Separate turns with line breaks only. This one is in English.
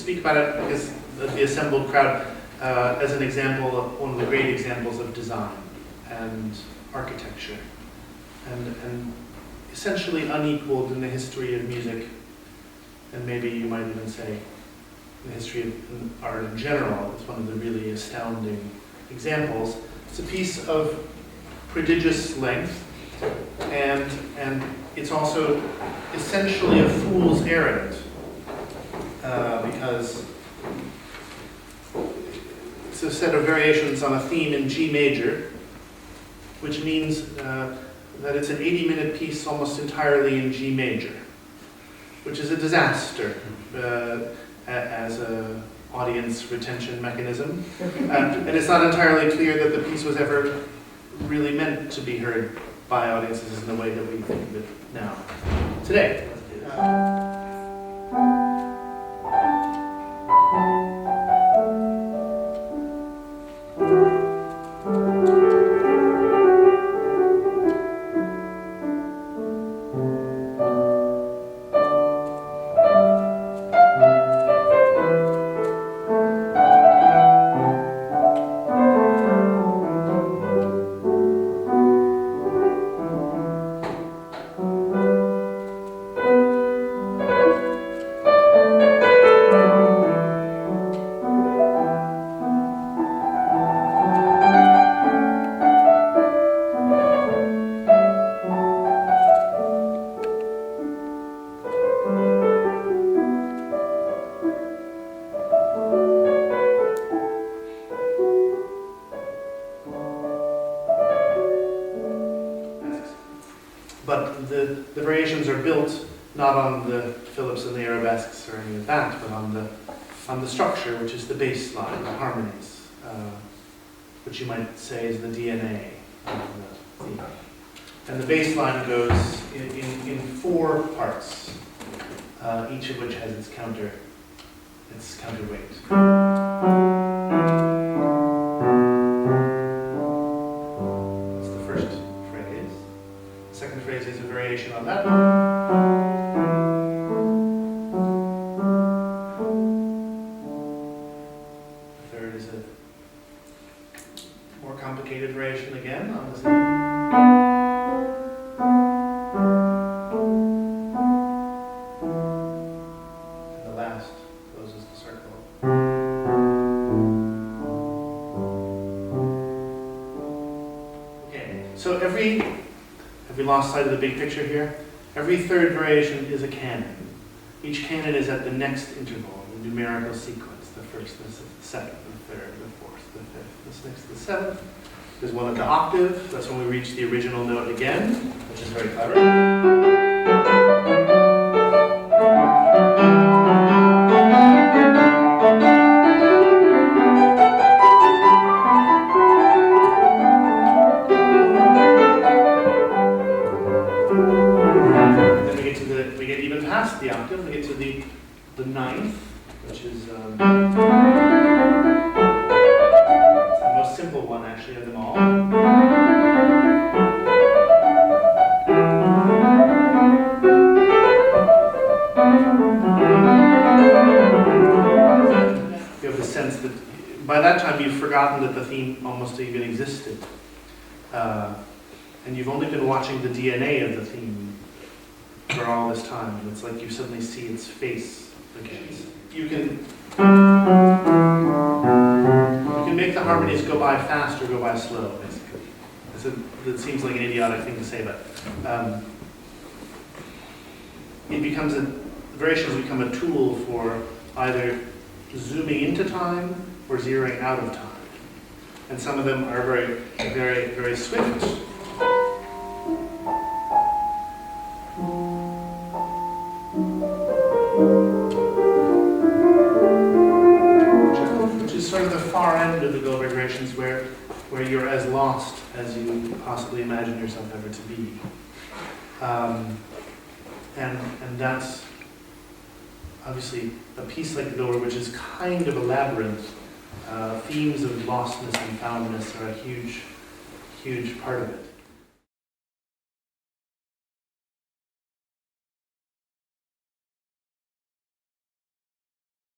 speak about it because of the assembled crowd as an example of one of the great examples of design and architecture, and essentially unequaled in the history of music, and maybe you might even say the history of art in general. It's one of the really astounding examples. It's a piece of prodigious length, and it's also essentially a fool's errand, because it's a set of variations on a theme in G major, which means that it's an 80-minute piece almost entirely in G major, which is a disaster as an audience retention mechanism. And it's not entirely clear that the piece was ever really meant to be heard by audiences in the way that we think of it now, today. But the variations are built not on the Phillips and the arabesques or any of that, but on the structure, which is the bass line, the harmonies, which you might say is the DNA of the theme. And the bass line goes in 4 parts, each of which has its counterweight. Second phrase is a variation on that one. The third is a more complicated variation again on the same. And the last closes the circle. Okay, so have we lost sight of the big picture here? Every third variation is a canon. Each canon is at the next interval, the numerical sequence, the first, the second, the third, the fourth, the fifth, the sixth, the seventh. There's one at the octave, that's when we reach the original note again, which is very clever. Past the octave, we get to the ninth, which is the most simple one actually of them all. You have the sense that by that time you've forgotten that the theme almost even existed, and you've only been watching the DNA of the theme for all this time, and it's like you suddenly see its face again. You can make the harmonies go by fast or go by slow, basically. It seems like an idiotic thing to say, but variations become a tool for either zooming into time or zeroing out of time. And some of them are very, very, very swift. Which is sort of the far end of the Goldberg variations where you're as lost as you possibly imagine yourself ever to be. And that's obviously a piece like the Goldberg, which is kind of a labyrinth. Themes of lostness and foundness are a huge, huge part of it.